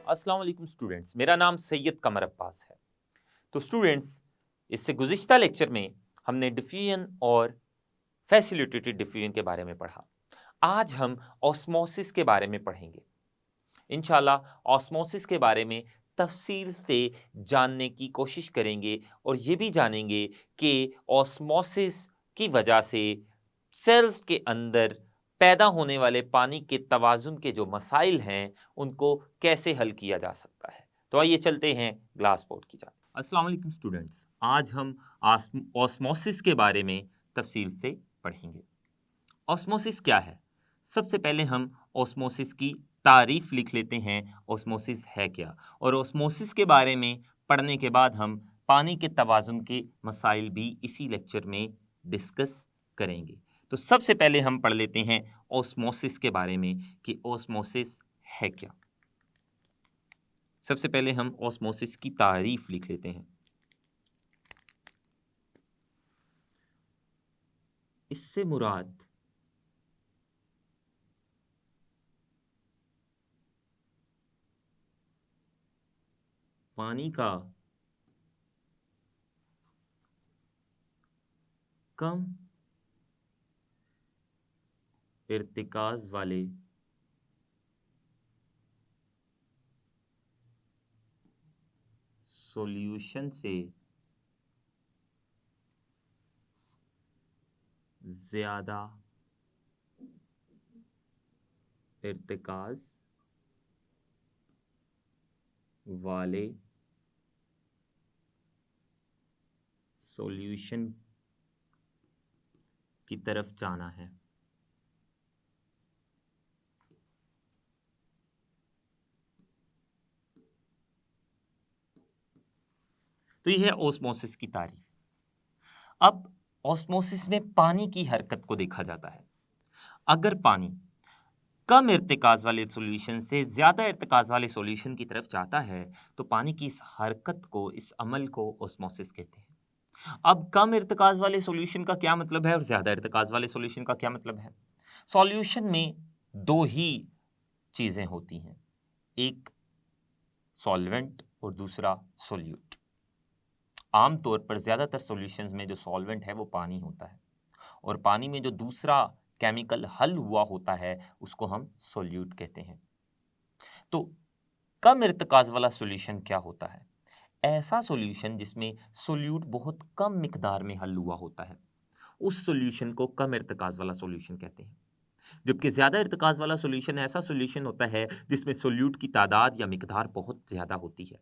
अस्सलाम वालेकुम स्टूडेंट्स, मेरा नाम सैयद कमर अब्बास है। तो स्टूडेंट्स, इससे गुज़िश्ता लेक्चर में हमने डिफ्यूजन और फैसिलिटेटेड डिफ्यूजन के बारे में पढ़ा। आज हम ऑस्मोसिस के बारे में पढ़ेंगे। इंशाल्लाह ऑस्मोसिस के बारे में तफसील से जानने की कोशिश करेंगे और ये भी जानेंगे कि ऑस्मोसिस की वजह से सेल्स के अंदर पैदा होने वाले पानी के तवाज़ुन के जो मसाइल हैं उनको कैसे हल किया जा सकता है। तो आइए चलते हैं ग्लास बोर्ड की जानिब। अस्सलाम वालेकुम स्टूडेंट्स, आज हम ऑस्मोसिस के बारे में तफसील से पढ़ेंगे। ऑस्मोसिस क्या है? सबसे पहले हम ऑस्मोसिस की तारीफ लिख लेते हैं, ऑस्मोसिस है क्या, और ऑस्मोसिस के बारे में पढ़ने के बाद हम पानी के तवाज़ुन के मसाइल भी इसी लेक्चर में डिस्कस करेंगे। तो सबसे पहले हम पढ़ लेते हैं ऑस्मोसिस के बारे में कि ऑस्मोसिस है क्या। सबसे पहले हम ऑस्मोसिस की तारीफ लिख लेते हैं। इससे मुराद पानी का कम इर्तिकाज़ वाले सॉल्यूशन से ज़्यादा इर्तिकाज़ वाले सॉल्यूशन की तरफ जाना है। तो यह है ऑस्मोसिस की तारीफ। अब ऑस्मोसिस में पानी की हरकत को देखा जाता है। अगर पानी कम इर्तिकाज़ वाले सॉल्यूशन से ज़्यादा इर्तिकाज़ वाले सॉल्यूशन की तरफ जाता है तो पानी की इस हरकत को, इस अमल को ऑस्मोसिस कहते हैं। अब कम इर्तिकाज़ वाले सॉल्यूशन का क्या मतलब है और ज़्यादा इर्तिकाज़ वाले सॉल्यूशन का क्या मतलब है? सॉल्यूशन में दो ही चीज़ें होती हैं, एक सॉल्वेंट और दूसरा सोल्यूट। आमतौर पर ज़्यादातर सॉल्यूशंस में जो सॉल्वेंट है वो पानी होता है और पानी में जो दूसरा केमिकल हल हुआ होता है उसको हम सोल्यूट कहते हैं। तो कम इर्तिकाज़ वाला सॉल्यूशन क्या होता है? ऐसा सॉल्यूशन जिसमें सोल्यूट बहुत कम मिकदार में हल हुआ होता है, उस सॉल्यूशन को कम इर्तिकाज़ वाला सॉल्यूशन कहते हैं। जबकि ज़्यादा इर्तिकाज़ वाला सॉल्यूशन ऐसा सॉल्यूशन होता है जिसमें सोल्यूट की तादाद या मिकदार बहुत ज़्यादा होती है।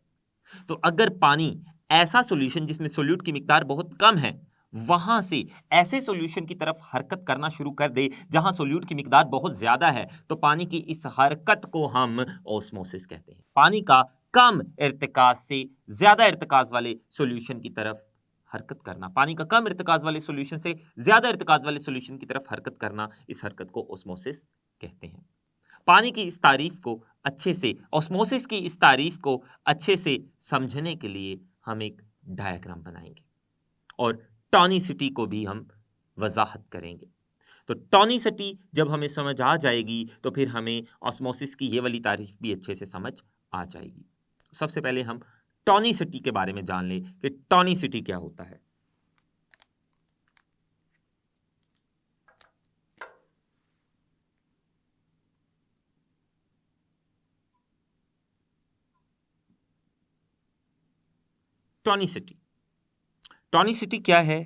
तो अगर पानी ऐसा सॉल्यूशन जिसमें सोल्यूट की मिकदार बहुत कम है, वहां से ऐसे सॉल्यूशन की तरफ हरकत करना शुरू कर दे जहां सोल्यूट की मिकदार बहुत ज्यादा है, तो पानी की इस हरकत को हम ऑस्मोसिस कहते हैं। पानी का कम इर्तिकाज़ से ज्यादा इर्तिकाज़ वाले सॉल्यूशन की तरफ हरकत करना, पानी का कम इर्तिकाज़ वाले सॉल्यूशन से ज्यादा इर्तिकाज़ वाले सॉल्यूशन की तरफ हरकत करना, इस हरकत को ऑस्मोसिस कहते हैं। पानी की इस तारीफ को अच्छे से, ऑस्मोसिस की इस तारीफ को अच्छे से समझने के लिए हम एक डायग्राम बनाएंगे और टॉनिसिटी को भी हम वजाहत करेंगे। तो टॉनिसिटी जब हमें समझ आ जाएगी तो फिर हमें ऑस्मोसिस की ये वाली तारीफ भी अच्छे से समझ आ जाएगी। सबसे पहले हम टॉनिसिटी के बारे में जान लें कि टॉनिसिटी क्या होता है। टॉनिसिटी, टॉनिसिटी क्या है,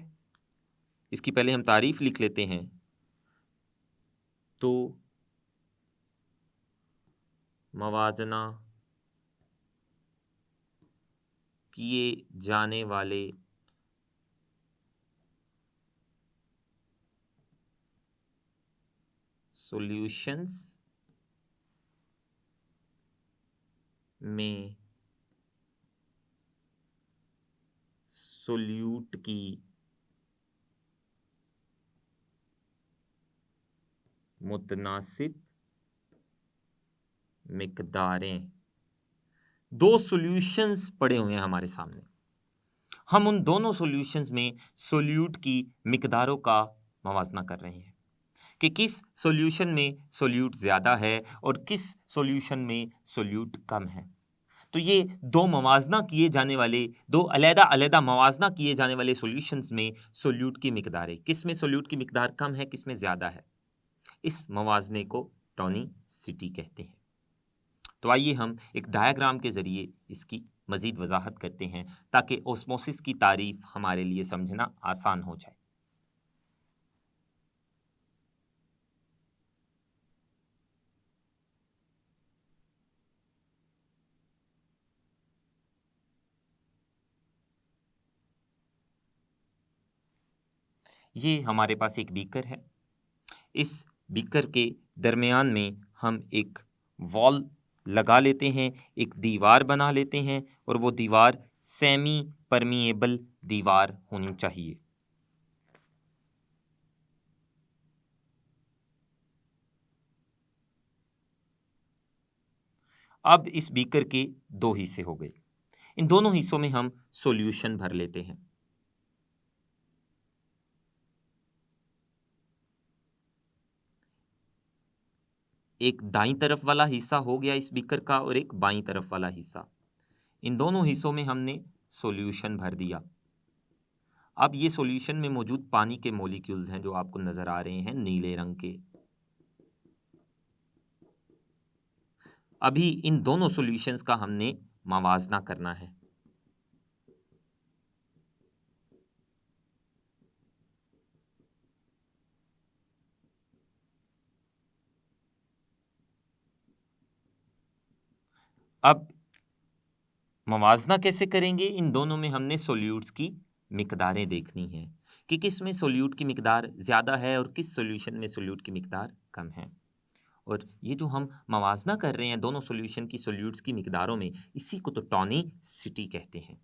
इसकी पहले हम तारीफ लिख लेते हैं। तो मवाजना किए जाने वाले सॉल्यूशंस में सोल्यूट की मुतनासिब मिकदारें, दो सॉल्यूशंस पड़े हुए हैं हमारे सामने, हम उन दोनों सॉल्यूशंस में सोल्यूट की मिकदारों का मवाजना कर रहे हैं कि किस सॉल्यूशन में सोल्यूट ज़्यादा है और किस सॉल्यूशन में सोल्यूट कम है। तो ये दो अलहदा अलहदा मवाजना किए जाने वाले सॉल्यूशंस में सोल्यूट की मिकदार है, किस में सोल्यूट की मिकदार कम है, किस में ज्यादा है, इस मवाजने को टॉनिसिटी कहते हैं। तो आइए हम एक डायग्राम के जरिए इसकी मजीद वजाहत करते हैं ताकि ओस्मोसिस की तारीफ हमारे लिए समझना आसान हो जाए। ये हमारे पास एक बीकर है। इस बीकर के दरमियान में हम एक वॉल लगा लेते हैं, एक दीवार बना लेते हैं, और वो दीवार सेमी परमिएबल दीवार होनी चाहिए। अब इस बीकर के दो हिस्से हो गए। इन दोनों हिस्सों में हम सॉल्यूशन भर लेते हैं। एक दाईं तरफ वाला हिस्सा हो गया इस बीकर का और एक बाईं तरफ वाला हिस्सा। इन दोनों हिस्सों में हमने सॉल्यूशन भर दिया। अब ये सॉल्यूशन में मौजूद पानी के मॉलिक्यूल्स हैं जो आपको नजर आ रहे हैं नीले रंग के। अभी इन दोनों सॉल्यूशंस का हमने मवाजना करना है। अब मवाजना कैसे करेंगे? इन दोनों में हमने सोल्यूट्स की मिकदारें देखनी है कि किस में सोल्यूट की मिकदार ज़्यादा है और किस सोल्यूशन में सोल्यूट की मिकदार कम है। और ये जो हम मवाजना कर रहे हैं दोनों सोल्यूशन की सोल्यूट्स की मिकदारों में, इसी को तो टॉनिसिटी कहते हैं।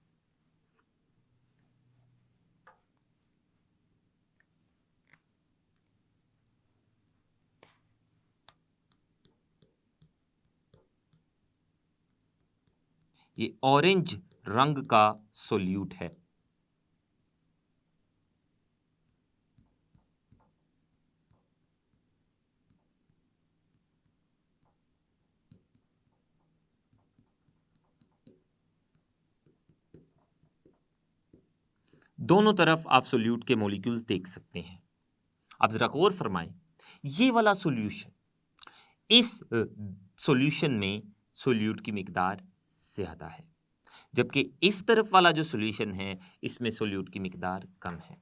ये ऑरेंज रंग का सोल्यूट है। दोनों तरफ आप सोल्यूट के मॉलिक्यूल्स देख सकते हैं। आप जरा गौर फरमाएं, ये वाला सोल्यूशन, इस सॉल्यूशन में सोल्यूट की मिकदार ज्यादा है, जबकि इस तरफ वाला जो सॉल्यूशन है इसमें सोल्यूट की मिकदार कम है।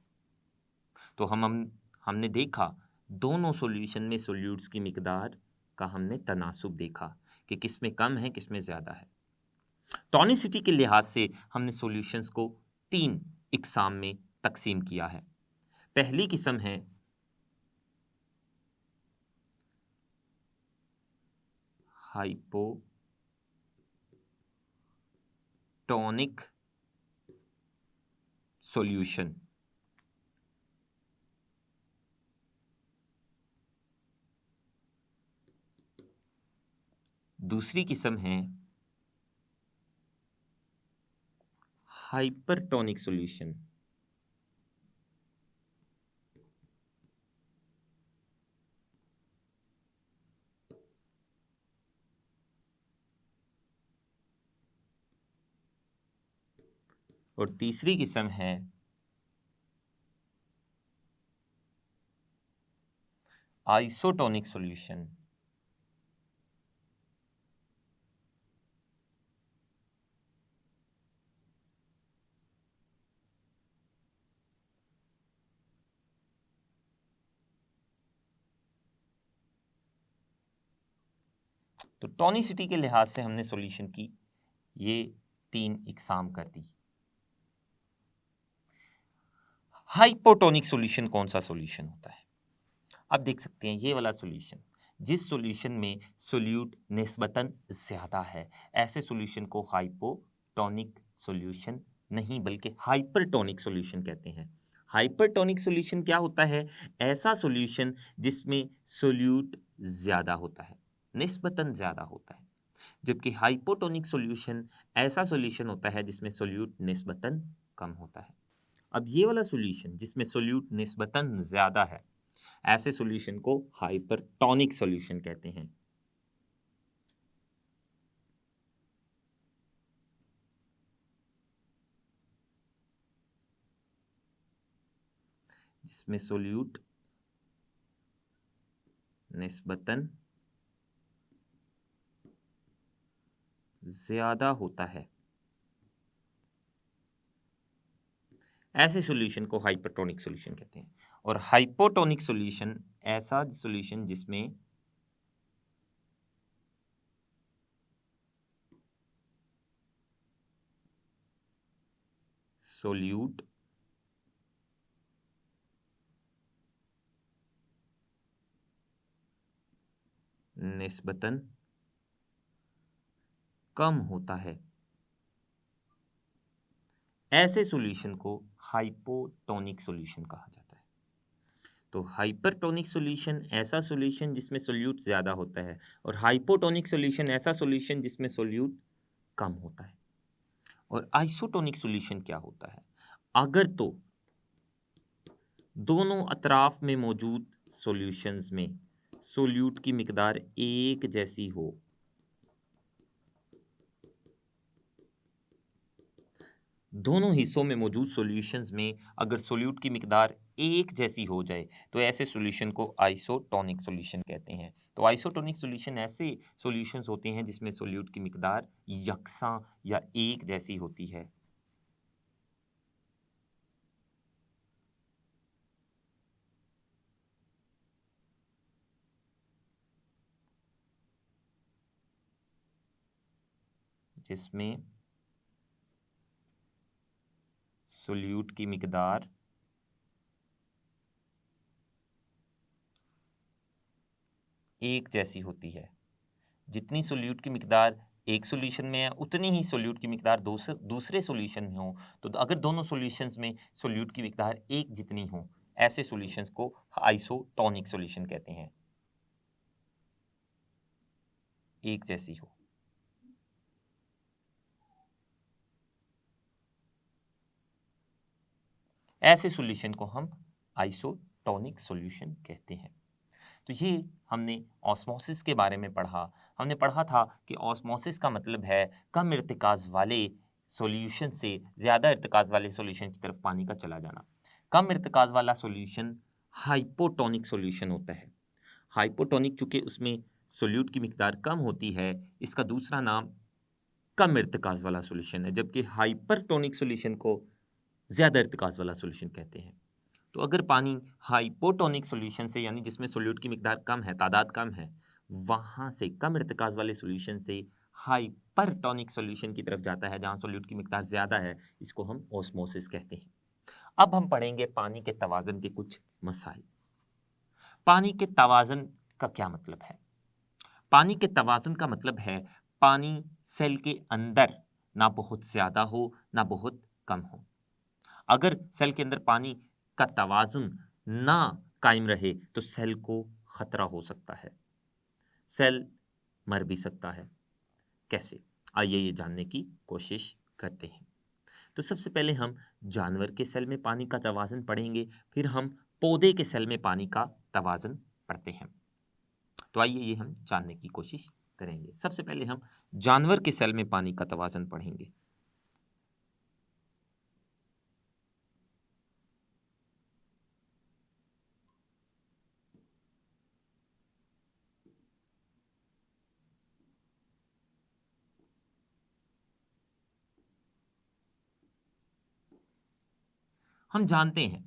तो हमने देखा दोनों सॉल्यूशन में सोल्यूट्स की मिकदार का हमने तनासुब देखा कि किस में कम है किस में ज्यादा है। टॉनिसिटी के लिहाज से हमने सॉल्यूशंस को 3 इकसाम में तकसीम किया है। पहली किस्म है हाइपोटोनिक सॉल्यूशन। दूसरी किस्म है हाइपरटोनिक सॉल्यूशन। और तीसरी किस्म है आइसोटोनिक सॉल्यूशन। तो टॉनिसिटी के लिहाज से हमने सॉल्यूशन की ये 3 इकसाम कर दी। हाइपोटोनिक सॉल्यूशन कौन सा सॉल्यूशन होता है? आप देख सकते हैं ये वाला सॉल्यूशन, जिस सॉल्यूशन में सोल्यूट निस्बतन ज्यादा है, ऐसे सॉल्यूशन को हाइपोटोनिक सॉल्यूशन नहीं बल्कि हाइपरटोनिक सॉल्यूशन कहते हैं। हाइपरटोनिक सॉल्यूशन क्या होता है? ऐसा सॉल्यूशन जिसमें सोल्यूट ज्यादा होता है, निस्बतन ज्यादा होता है, जबकि हाइपोटोनिक सॉल्यूशन ऐसा सॉल्यूशन होता है जिसमें सोल्यूट निस्बतन कम होता है। अब ये वाला सॉल्यूशन जिसमें सोल्यूट निस्बतन ज्यादा है, ऐसे सॉल्यूशन को हाइपरटोनिक सॉल्यूशन कहते हैं। जिसमें सोल्यूट निस्बतन ज्यादा होता है, ऐसे सॉल्यूशन को हाइपरटोनिक सॉल्यूशन कहते हैं। और हाइपोटोनिक सॉल्यूशन ऐसा सॉल्यूशन जिसमें सोल्यूट निस्बतन कम होता है, ऐसे सॉल्यूशन को हाइपोटोनिक सॉल्यूशन कहा जाता है। तो हाइपरटोनिक सॉल्यूशन ऐसा सॉल्यूशन जिसमें सोल्यूट ज्यादा होता है, और हाइपोटोनिक सॉल्यूशन ऐसा सॉल्यूशन जिसमें सोल्यूट कम होता है। और आइसोटोनिक सॉल्यूशन क्या होता है? अगर तो दोनों अतराफ में मौजूद सॉल्यूशंस में सोल्यूट की मिकदार एक जैसी हो, दोनों हिस्सों में मौजूद सॉल्यूशंस में अगर सोल्यूट की मिकदार एक जैसी हो जाए, तो ऐसे सॉल्यूशन को आइसोटोनिक सॉल्यूशन कहते हैं। तो आइसोटोनिक सॉल्यूशन ऐसे सॉल्यूशंस होते हैं जिसमें सोल्यूट की मिकदार यकसा या एक जैसी होती है। जिसमें सोल्यूट की मिकदार एक जैसी होती है। जितनी सोल्यूट की मिकदार एक सॉल्यूशन में है, उतनी ही सोल्यूट की मिकदार दूसरे सॉल्यूशन में हो। तो अगर दोनों सॉल्यूशंस में सोल्यूट की मिकदार एक जितनी हो, ऐसे सॉल्यूशंस को आइसोटोनिक सॉल्यूशन कहते हैं, एक जैसी हो। ऐसे सॉल्यूशन को हम आइसोटोनिक सॉल्यूशन कहते हैं। तो ये हमने ऑस्मोसिस के बारे में पढ़ा। हमने पढ़ा था कि ऑस्मोसिस का मतलब है कम इर्तिकाज वाले सॉल्यूशन से ज़्यादा इर्तिकाज वाले सॉल्यूशन की तरफ पानी का चला जाना। कम इर्तिकाज वाला सॉल्यूशन हाइपोटोनिक सॉल्यूशन होता है। हाइपोटोनिक चूंकि उसमें सोल्यूट की मिकदार कम होती है, इसका दूसरा नाम कम इर्तिकाज वाला सॉल्यूशन है, जबकि हाइपरटोनिक सॉल्यूशन को ज़्यादा इर्तिकाज वाला सॉल्यूशन कहते हैं। तो अगर पानी हाइपोटोनिक सॉल्यूशन से, यानी जिसमें सोल्यूट की मिकदार कम है, तादाद कम है, वहां से कम इर्तिकाज वाले सॉल्यूशन से हाइपरटोनिक सॉल्यूशन की तरफ जाता है जहां सोल्यूट की मिकदार ज्यादा है, इसको हम ऑस्मोसिस कहते हैं। अब हम पढ़ेंगे पानी के तवाज़ुन के कुछ मसाइल। पानी के तवाज़ुन का क्या मतलब है? पानी के तवाज़ुन का मतलब है पानी सेल के अंदर ना बहुत ज्यादा हो ना बहुत कम हो। अगर सेल के अंदर पानी का तवाज़ुन ना कायम रहे तो सेल को खतरा हो सकता है, सेल मर भी सकता है। कैसे? आइए ये जानने की कोशिश करते हैं। तो सबसे पहले हम जानवर के सेल में पानी का तवाज़ुन पढ़ेंगे, फिर हम पौधे के सेल में पानी का तवाज़ुन पढ़ते हैं। तो आइए ये हम जानने की कोशिश करेंगे। सबसे पहले हम जानवर के सेल में पानी का तवाज़ुन पढ़ेंगे। हम जानते हैं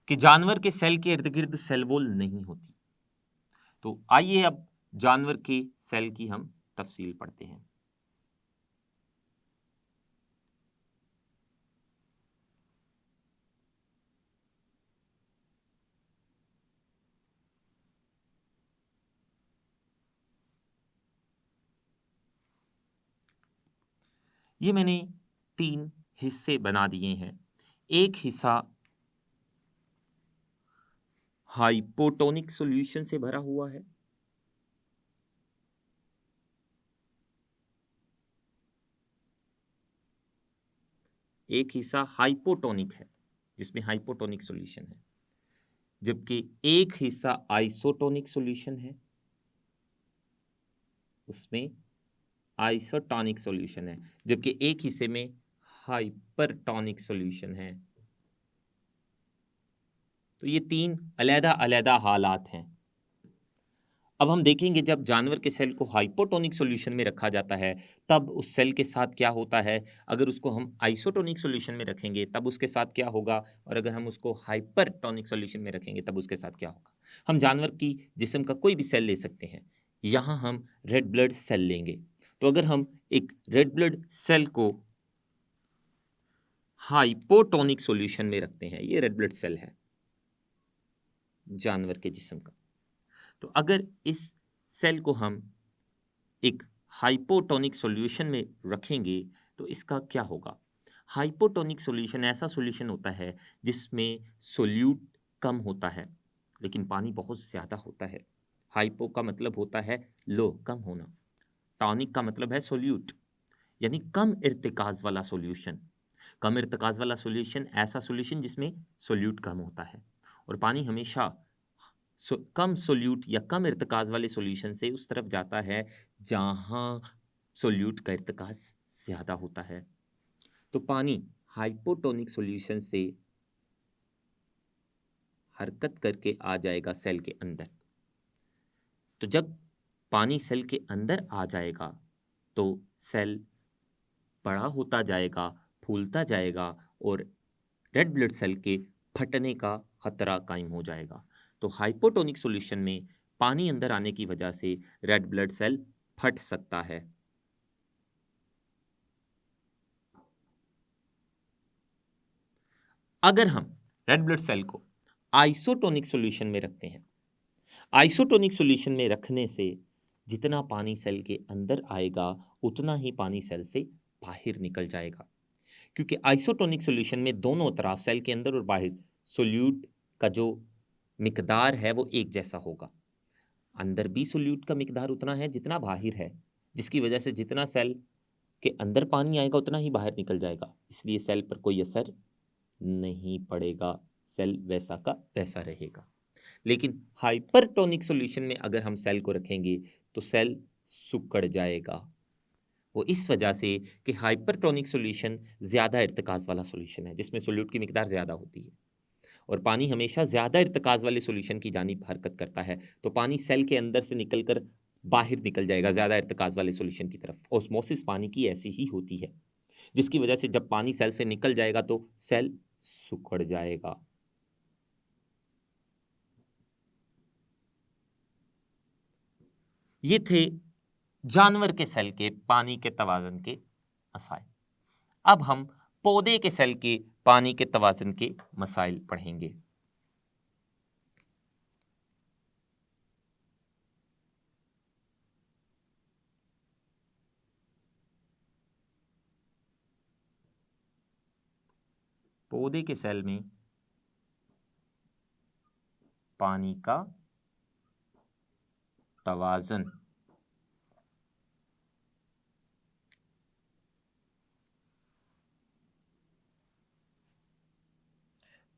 कि जानवर के सेल के इर्द गिर्द सेल वॉल नहीं होती। तो आइए अब जानवर के सेल की हम तफसील पढ़ते हैं। ये मैंने 3 हिस्से बना दिए हैं। एक हिस्सा हाइपोटोनिक सॉल्यूशन से भरा हुआ है, एक हिस्सा हाइपोटोनिक है जिसमें हाइपोटोनिक सॉल्यूशन है, जबकि एक हिस्सा आइसोटोनिक सॉल्यूशन है, उसमें आइसोटोनिक सॉल्यूशन है, जबकि एक हिस्से में हाइपरटोनिक सॉल्यूशन है। तो ये 3 अलग-अलग हालात हैं। अब हम देखेंगे जब जानवर के सेल को हाइपोटोनिक सॉल्यूशन में रखा जाता है, तब उस सेल के साथ क्या होता है। अगर उसको हम आइसोटोनिक सॉल्यूशन में रखेंगे तब उसके साथ क्या होगा, और अगर हम उसको हाइपरटोनिक सॉल्यूशन में रखेंगे तब उसके साथ क्या होगा। हम जानवर की जिस्म का कोई भी सेल ले सकते हैं। यहाँ हम रेड ब्लड सेल लेंगे। तो अगर हम एक रेड ब्लड सेल को हाइपोटोनिक सॉल्यूशन में रखते हैं, ये रेड ब्लड सेल है जानवर के जिस्म का, तो अगर इस सेल को हम एक हाइपोटोनिक सॉल्यूशन में रखेंगे तो इसका क्या होगा। हाइपोटोनिक सॉल्यूशन ऐसा सॉल्यूशन होता है जिसमें सोल्यूट कम होता है लेकिन पानी बहुत ज़्यादा होता है। हाइपो का मतलब होता है लो, कम होना। टॉनिक का मतलब है सोल्यूट, यानी कम इर्तिकाज वाला सॉल्यूशन। कम इर्तिकाज वाला सॉल्यूशन ऐसा सॉल्यूशन जिसमें सोल्यूट कम होता है, और पानी हमेशा कम सोल्यूट या कम इर्तिकाज वाले सॉल्यूशन से उस तरफ जाता है जहां सोल्यूट का इर्तिकाज ज़्यादा होता है। तो पानी हाइपोटोनिक सॉल्यूशन से हरकत करके आ जाएगा सेल के अंदर। तो जब पानी सेल के अंदर आ जाएगा तो सेल बड़ा होता जाएगा, फूलता जाएगा, और रेड ब्लड सेल के फटने का खतरा कायम हो जाएगा। तो हाइपोटोनिक सॉल्यूशन में पानी अंदर आने की वजह से रेड ब्लड सेल फट सकता है। अगर हम रेड ब्लड सेल को आइसोटोनिक सॉल्यूशन में रखते हैं, आइसोटोनिक सॉल्यूशन में रखने से जितना पानी सेल के अंदर आएगा उतना ही पानी सेल से बाहर निकल जाएगा, क्योंकि आइसोटोनिक सॉल्यूशन में दोनों तरफ सेल के अंदर और बाहर सोल्यूट का जो मिकदार है वो एक जैसा होगा। अंदर भी सोल्यूट का मिकदार उतना है जितना बाहर है, जिसकी वजह से जितना सेल के अंदर पानी आएगा उतना ही बाहर निकल जाएगा, इसलिए सेल पर कोई असर नहीं पड़ेगा, सेल वैसा का वैसा रहेगा। लेकिन हाइपरटोनिक सॉल्यूशन में अगर हम सेल को रखेंगे तो सेल सिकुड़ जाएगा। वो इस वजह से कि हाइपरटोनिक सॉल्यूशन ज़्यादा इर्तिकाज वाला सॉल्यूशन है जिसमें सोल्यूट की मिकदार ज़्यादा होती है, और पानी हमेशा ज़्यादा इर्तिकाज वाले सॉल्यूशन की जानिब हरकत करता है, तो पानी सेल के अंदर से निकलकर बाहर निकल जाएगा ज़्यादा इर्तिकाज वाले सॉल्यूशन की तरफ। ऑस्मोसिस पानी की ऐसी ही होती है, जिसकी वजह से जब पानी सेल से निकल जाएगा तो सेल सिकुड़ जाएगा। ये थे जानवर के सेल के पानी के तवाज़ुन के मसाइल। अब हम पौधे के सेल के पानी के तवाज़ुन के मसाइल पढ़ेंगे। पौधे के सेल में पानी का तवाज़ुन।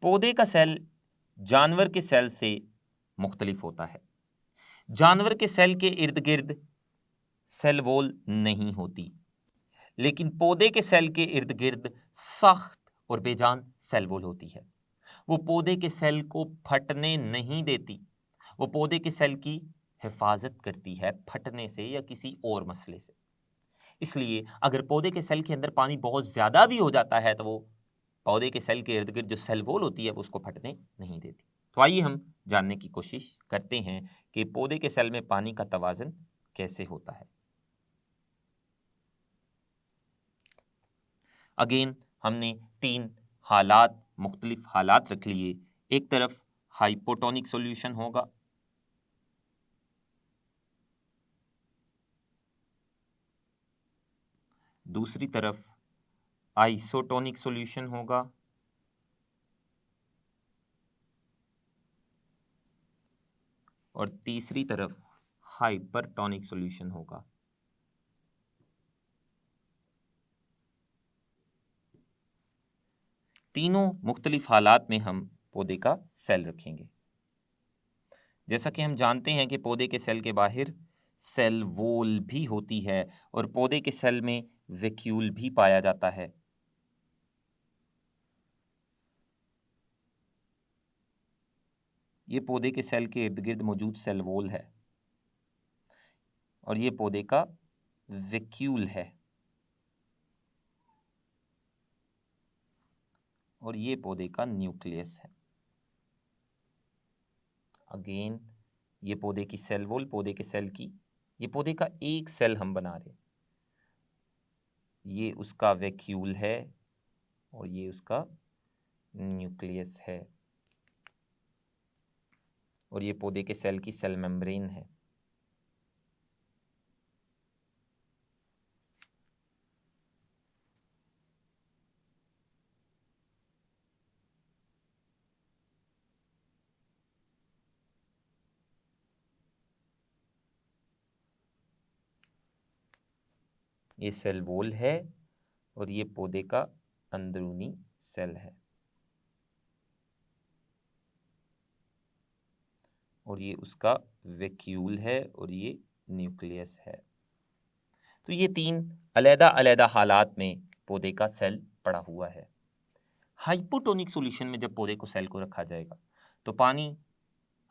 पौधे का सेल जानवर के सेल से मुख्तलिफ होता है। जानवर के सेल के इर्द गिर्द सेल वॉल नहीं होती, लेकिन पौधे के सेल के इर्द गिर्द सख्त और बेजान सेल वॉल होती है। वो पौधे के सेल को फटने नहीं देती, वो पौधे के सेल की हिफाजत करती है फटने से या किसी और मसले से। इसलिए अगर पौधे के सेल के अंदर पानी बहुत ज़्यादा भी हो जाता है तो वो पौधे के सेल के इर्द गिर्द जो सेल वॉल होती है वो उसको फटने नहीं देती। तो आइए हम जानने की कोशिश करते हैं कि पौधे के सेल में पानी का तवाज़ुन कैसे होता है। अगेन हमने 3 हालात, मुख्तलिफ हालात रख लिए। एक तरफ हाइपोटोनिक सॉल्यूशन होगा, दूसरी तरफ आइसोटोनिक सॉल्यूशन होगा, और तीसरी तरफ हाइपरटोनिक सॉल्यूशन होगा। तीनों मुख्तलिफ हालात में हम पौधे का सेल रखेंगे। जैसा कि हम जानते हैं कि पौधे के सेल के बाहर सेल वॉल भी होती है और पौधे के सेल में वैक्यूल भी पाया जाता है। ये पौधे के सेल के इर्द गिर्द मौजूद सेल वॉल है और ये पौधे का वैक्यूल है और ये पौधे का न्यूक्लियस है। अगेन ये पौधे की सेल वॉल, पौधे के सेल की, ये पौधे का एक सेल हम बना रहे, ये उसका वैक्यूल है और ये उसका न्यूक्लियस है और ये पौधे के सेल की सेल मेम्ब्रेन है। ये सेल वॉल है और ये पौधे का अंदरूनी सेल है और ये उसका वैक्यूल है और ये न्यूक्लियस है। तो ये तीन अलग-अलग हालात में पौधे का सेल पड़ा हुआ है। हाइपोटोनिक सॉल्यूशन में जब पौधे को सेल को रखा जाएगा तो पानी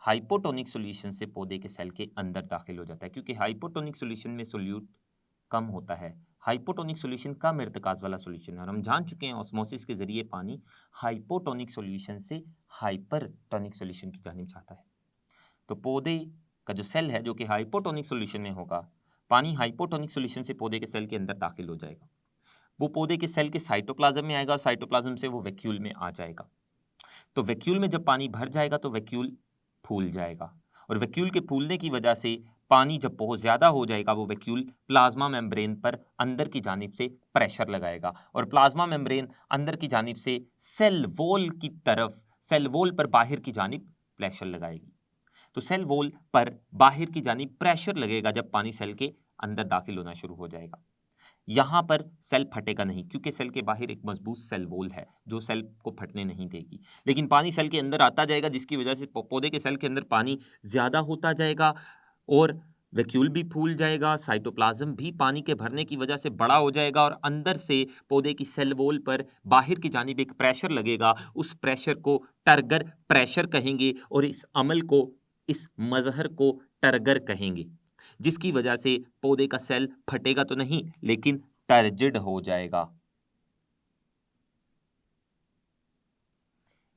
हाइपोटोनिक सॉल्यूशन से पौधे के सेल के अंदर दाखिल हो जाता है, क्योंकि हाइपोटोनिक सॉल्यूशन में सोल्यूट कम होता है। हाइपोटोनिक सॉल्यूशन कम इर्तिकाज वाला सॉल्यूशन है और हम जान चुके हैं ऑस्मोसिस के जरिए पानी हाइपोटोनिक सॉल्यूशन से हाइपरटोनिक सॉल्यूशन की जानिब जाता है। तो पौधे का जो सेल है जो कि हाइपोटोनिक सॉल्यूशन में होगा, पानी हाइपोटोनिक सॉल्यूशन से पौधे के सेल के अंदर दाखिल हो जाएगा, वो पौधे के सेल के साइटोप्लाज्म में आएगा और साइटोप्लाज्म से वो वैक्यूल में आ जाएगा। तो वैक्यूल में जब पानी भर जाएगा तो वैक्यूल फूल जाएगा और वैक्यूल के फूलने की वजह से पानी जब बहुत ज़्यादा हो जाएगा वो वैक्यूल प्लाज्मा मेम्ब्रेन पर अंदर की जानिब से प्रेशर लगाएगा और प्लाज्मा मेम्ब्रेन अंदर की जानिब से सेल वॉल की तरफ, सेल वॉल पर बाहर की जानिब प्रेशर लगाएगी। तो सेल वॉल पर बाहर की जानिब प्रेशर लगेगा जब पानी सेल के अंदर दाखिल होना शुरू हो जाएगा। यहाँ पर सेल फटेगा नहीं क्योंकि सेल के बाहर एक मजबूत सेल वॉल है जो सेल को फटने नहीं देगी, लेकिन पानी सेल के अंदर आता जाएगा जिसकी वजह से पौधे के सेल के अंदर पानी ज़्यादा होता जाएगा और वैक्यूल भी फूल जाएगा, साइटोप्लाज्म भी पानी के भरने की वजह से बड़ा हो जाएगा और अंदर से पौधे की सेल वॉल पर बाहर की जानिब एक प्रेशर लगेगा। उस प्रेशर को टर्गर प्रेशर कहेंगे और इस अमल को, इस मजहर को टर्गर कहेंगे, जिसकी वजह से पौधे का सेल फटेगा तो नहीं लेकिन टर्जिड हो जाएगा।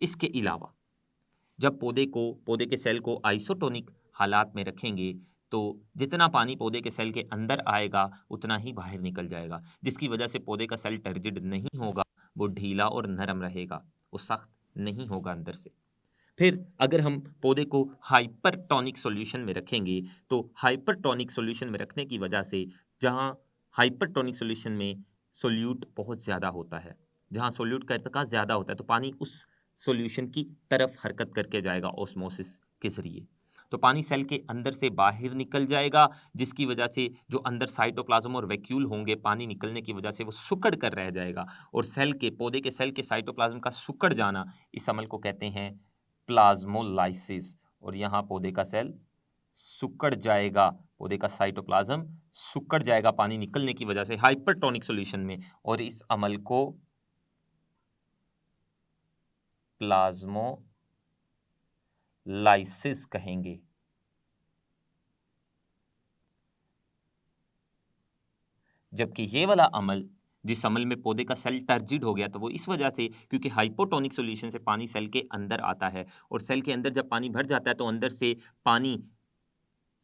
इसके अलावा जब पौधे के सेल को आइसोटोनिक हालात में रखेंगे तो जितना पानी पौधे के सेल के अंदर आएगा उतना ही बाहर निकल जाएगा, जिसकी वजह से पौधे का सेल टर्जिड नहीं होगा, वो ढीला और नरम रहेगा, वो सख्त नहीं होगा अंदर से। फिर अगर हम पौधे को हाइपरटोनिक सॉल्यूशन में रखेंगे तो हाइपरटोनिक सॉल्यूशन में रखने की वजह से जहाँ हाइपरटोनिक सॉल्यूशन में सोल्यूट बहुत ज़्यादा होता है, जहाँ सोल्यूट का इर्तिकाज़ ज़्यादा होता है तो पानी उस सॉल्यूशन की तरफ हरकत करके जाएगा ऑस्मोसिस के ज़रिए। तो पानी सेल के अंदर से बाहर निकल जाएगा, जिसकी वजह से जो अंदर साइटोप्लाज्म और वैक्यूल होंगे पानी निकलने की वजह से वो सुकड़ कर रह जाएगा और सेल के, पौधे के सेल के साइटोप्लाज्म का सुकड़ जाना, इस अमल को कहते हैं प्लाज्मोलाइसिस। और यहाँ पौधे का सेल सुकड़ जाएगा, पौधे का साइटोप्लाज्म सुकड़ जाएगा पानी निकलने की वजह से हाइपरटोनिक सॉल्यूशन में और इस अमल को प्लाज्मोलाइसिस कहेंगे। जबकि ये वाला अमल, जिस अमल में पौधे का सेल टर्जिड हो गया तो वो इस वजह से क्योंकि हाइपोटोनिक सॉल्यूशन से पानी सेल के अंदर आता है और सेल के अंदर जब पानी भर जाता है तो अंदर से पानी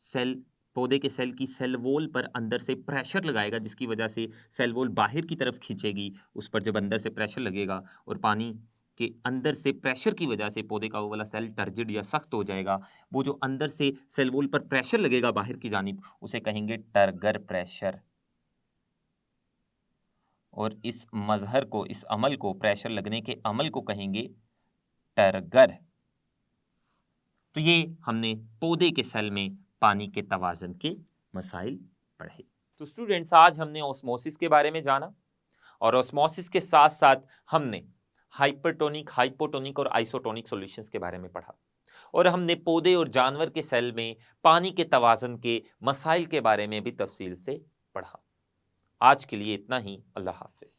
सेल, पौधे के सेल की सेल वॉल पर अंदर से प्रेशर लगाएगा, जिसकी वजह से सेल वॉल बाहर की तरफ खींचेगी। उस पर जब अंदर से प्रेशर लगेगा और पानी के अंदर से प्रेशर की वजह से पौधे का वो वाला सेल टर्जिड या सख्त हो जाएगा। वो जो अंदर से सेल वॉल पर प्रेशर लगेगा बाहर की जानिब उसे कहेंगे टर्गर प्रेशर और इस मजहर को, इस अमल को, प्रेशर लगने के अमल को कहेंगे टर्गर। तो ये हमने पौधे के सेल में पानी के तवाज़ुन के मसाइल पढ़े। तो स्टूडेंट्स, आज हमने ऑस्मोसिस के बारे में जाना और ऑस्मोसिस के साथ साथ हमने हाइपरटोनिक, हाइपोटोनिक और आइसोटोनिक सॉल्यूशंस के बारे में पढ़ा और हमने पौधे और जानवर के सेल में पानी के तवाज़ुन के मसाइल के बारे में भी तफसील से पढ़ा। आज के लिए इतना ही। अल्लाह हाफिज़।